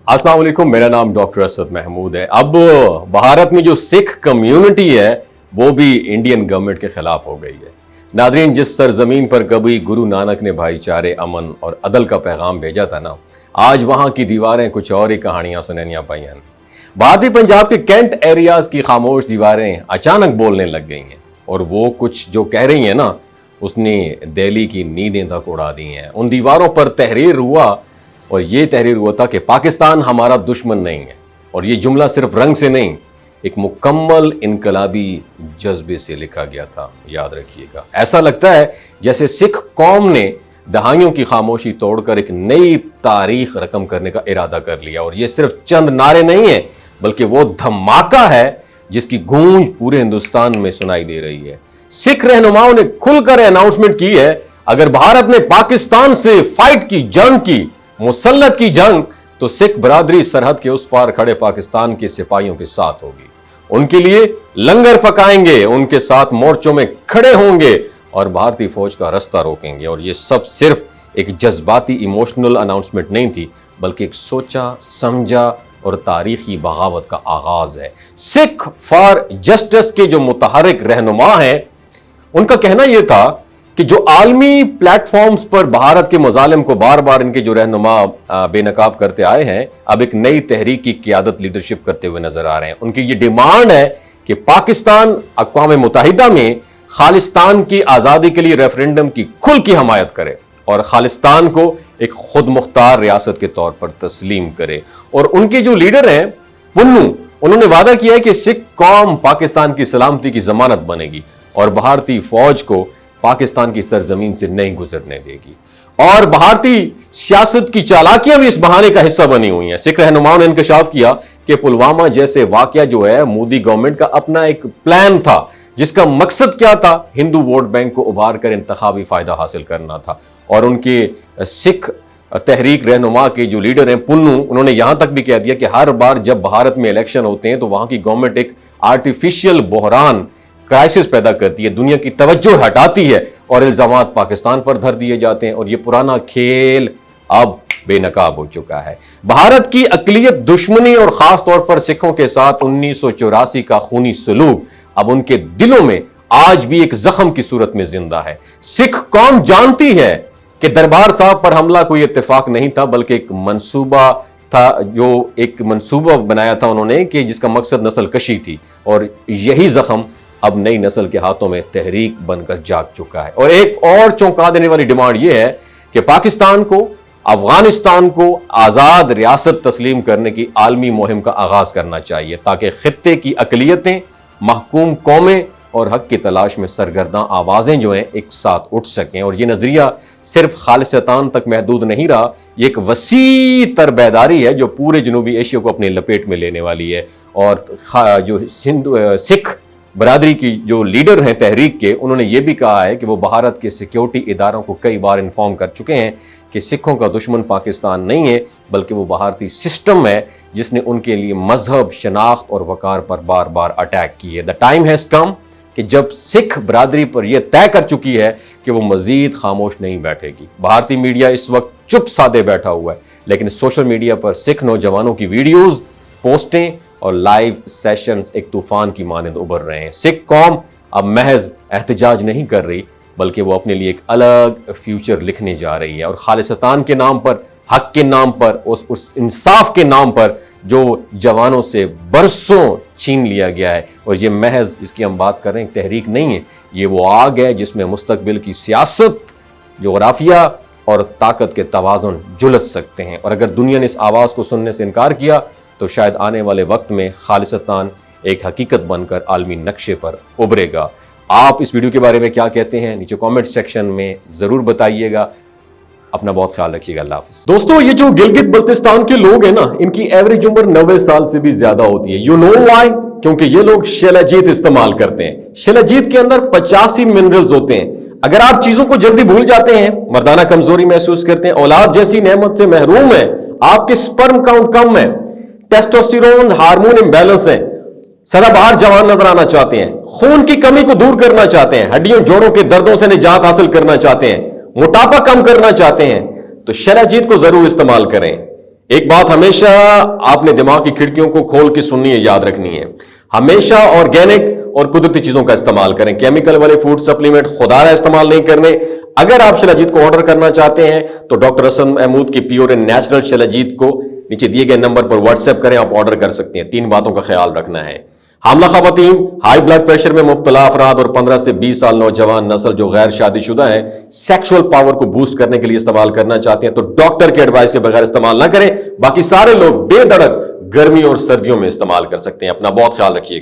अस्सलाम वालेकुम, मेरा नाम डॉक्टर असद महमूद है। अब भारत में जो सिख कम्युनिटी है वो भी इंडियन गवर्नमेंट के खिलाफ हो गई है। नादरीन, जिस सरजमीन पर कभी गुरु नानक ने भाईचारे, अमन और अदल का पैगाम भेजा था ना, आज वहां की दीवारें कुछ और ही कहानियां सुननिया पाई हैं। भारतीय पंजाब के कैंट एरियाज की खामोश दीवारें अचानक बोलने लग गई हैं और वो कुछ जो कह रही हैं ना, उसने दिल्ली की नींदें तक उड़ा दी हैं। उन दीवारों पर तहरीर हुआ और ये तहरीर हुआ था कि पाकिस्तान हमारा दुश्मन नहीं है। और ये जुमला सिर्फ रंग से नहीं, एक मुकम्मल इनकलाबी जज्बे से लिखा गया था। याद रखिएगा, ऐसा लगता है जैसे सिख कौम ने दहाइयों की खामोशी तोड़कर एक नई तारीख रकम करने का इरादा कर लिया। और ये सिर्फ चंद नारे नहीं है, बल्कि वो धमाका है जिसकी गूंज पूरे हिंदुस्तान में सुनाई दे रही है। सिख रहनुमाओं ने खुलकर अनाउंसमेंट की है, अगर भारत ने पाकिस्तान से फाइट की, जंग की, मुसल्लत की जंग, तो सिख बरादरी सरहद के उस पार खड़े पाकिस्तान के सिपाहियों के साथ होगी। उनके लिए लंगर पकाएंगे, उनके साथ मोर्चों में खड़े होंगे और भारतीय फौज का रास्ता रोकेंगे। और ये सब सिर्फ एक जज्बाती इमोशनल अनाउंसमेंट नहीं थी, बल्कि एक सोचा समझा और तारीखी बगावत का आगाज है। सिख फॉर जस्टिस के जो मुतहरिक रहनुमा हैं, उनका कहना यह था कि जो आलमी प्लेटफॉर्म्स पर भारत के मजालिम को बार बार इनके जो रहनुमा बेनकाब करते आए हैं, अब एक नई तहरीक की क़ियादत लीडरशिप करते हुए नजर आ रहे हैं। उनकी ये डिमांड है कि पाकिस्तान अक़वाम मुत्तहिदा में खालिस्तान की आज़ादी के लिए रेफरेंडम की खुल की हमायत करे और खालिस्तान को एक खुद मुख्तार रियासत के तौर पर तस्लीम करे। और उनके जो लीडर हैं पुन्नू, उन्होंने वादा किया है कि सिख कौम पाकिस्तान की सलामती की जमानत बनेगी और भारतीय फौज को पाकिस्तान की सरजमीन से नहीं गुजरने देगी। और भारतीय सियासत की चालाकियां भी इस बहाने का हिस्सा बनी हुई हैं। सिख रहनुमाओं ने इंकशाफ किया कि पुलवामा जैसे वाकया जो है, मोदी गवर्नमेंट का अपना एक प्लान था, जिसका मकसद क्या था, हिंदू वोट बैंक को उभार कर इंतखाबी फायदा हासिल करना था। और उनके सिख तहरीक रहनुमा के जो लीडर हैं पुन्नू, उन्होंने यहां तक भी कह दिया कि हर बार जब भारत में इलेक्शन होते हैं तो वहां की गवर्नमेंट एक आर्टिफिशियल बहरान, क्राइसिस पैदा करती है, दुनिया की तवज्जो हटाती है और इल्जामात पाकिस्तान पर धर दिए जाते हैं। और ये पुराना खेल अब बेनकाब हो चुका है। भारत की अकलियत दुश्मनी और खास तौर पर सिखों के साथ 1984 का खूनी सलूक अब उनके दिलों में आज भी एक जख्म की सूरत में जिंदा है। सिख कौम जानती है कि दरबार साहब पर हमला कोई इत्तेफाक नहीं था, बल्कि एक मंसूबा था, जो एक मंसूबा बनाया था उन्होंने कि जिसका मकसद नस्ल कशी थी। और यही जख्म अब नई नस्ल के हाथों में तहरीक बनकर जाग चुका है। और एक और चौंका देने वाली डिमांड यह है कि पाकिस्तान को, अफगानिस्तान को आजाद रियासत तस्लीम करने की आलमी मुहिम का आगाज करना चाहिए, ताकि खित्ते की अकलियतें, महकूम कौमें और हक की तलाश में सरगर्दा आवाजें जो हैं एक साथ उठ सकें। और ये नजरिया सिर्फ खालिस्तान तक महदूद नहीं रहा, ये एक वसी तर बेदारी है जो पूरे जनूबी एशिया को अपनी लपेट में लेने वाली है। और जो सिख बरादरी की जो लीडर हैं तहरीक के, उन्होंने ये भी कहा है कि वो भारत के सिक्योरिटी इदारों को कई बार इन्फॉर्म कर चुके हैं कि सिखों का दुश्मन पाकिस्तान नहीं है, बल्कि वो भारतीय सिस्टम है जिसने उनके लिए मजहब, शनाख्त और वकार पर बार बार अटैक किए। द टाइम हैज़ कम कि जब सिख बरादरी पर यह तय कर चुकी है कि वो मजीद खामोश नहीं बैठेगी। भारतीय मीडिया इस वक्त चुप साधे बैठा हुआ है, लेकिन सोशल मीडिया पर सिख नौजवानों की वीडियोज़, पोस्टें और लाइव सेशंस एक तूफान की मानंद उभर रहे हैं। सिख कौम अब महज एहतजाज नहीं कर रही, बल्कि वो अपने लिए एक अलग फ्यूचर लिखने जा रही है। और खालिस्तान के नाम पर, हक के नाम पर, उस इंसाफ के नाम पर जो जवानों से बरसों छीन लिया गया है, और ये महज इसकी हम बात कर रहे हैं तहरीक नहीं है, ये वो आग है जिसमें मुस्तकबिल की सियासत, जोग्राफिया और ताकत के तवाज़ुन झुलस सकते हैं। और अगर दुनिया ने इस आवाज़ को सुनने से इनकार किया तो शायद आने वाले वक्त में खालिस्तान एक हकीकत बनकर आलमी नक्शे पर उभरेगा। आप इस वीडियो के बारे में क्या कहते हैं, नीचे कमेंट सेक्शन में ज़रूर बताइएगा। अपना बहुत ख्याल रखिएगा। अल्लाह हाफ़िज़। दोस्तों, ये जो गिलगित बल्तिस्तान के लोग हैं ना, इनकी एवरेज उम्र 90 साल से भी ज्यादा होती है। You know why? क्योंकि ये लोग शिलाजीत इस्तेमाल करते हैं। शिलाजीत के अंदर 85 मिनरल्स होते हैं। अगर आप चीजों को जल्दी भूल जाते हैं, मर्दाना कमजोरी महसूस करते हैं, औलाद जैसी नेमत से महरूम है, आपके स्पर्म काउंट कम है, टेस्टोस्टेरोन हार्मोन इम्बैलेंस है, सदाबहार जवान नजर आना चाहते हैं, खून की कमी को दूर करना चाहते हैं, हड्डियों जोड़ों के दर्दों से निजात हासिल करना चाहते हैं, मोटापा कम करना चाहते हैं, तो शिलाजीत को जरूर इस्तेमाल करें। ایک بات ہمیشہ آپ نے دماغ کی کھڑکیوں کو کھول کے سننی ہے، یاد رکھنی ہے، ہمیشہ آرگینک اور قدرتی چیزوں کا استعمال کریں، کیمیکل والے فوڈ سپلیمنٹ خدارہ استعمال نہیں کرنے۔ اگر آپ شلاجیت کو آرڈر کرنا چاہتے ہیں تو ڈاکٹر اسد محمود کی پیور اینڈ نیچرل شلاجیت کو نیچے دیے گئے نمبر پر واٹس ایپ کریں، آپ آرڈر کر سکتے ہیں۔ 3 باتوں کا خیال رکھنا ہے: حاملہ خواتین، ہائی بلڈ پریشر میں مبتلا افراد اور 15 سے 20 سال نوجوان نسل جو غیر شادی شدہ ہیں، سیکشول پاور کو بوسٹ کرنے کے لیے استعمال کرنا چاہتے ہیں تو ڈاکٹر کے ایڈوائس کے بغیر استعمال نہ کریں۔ باقی سارے لوگ بے دھڑک گرمی اور سردیوں میں استعمال کر سکتے ہیں۔ اپنا بہت خیال رکھیے گا۔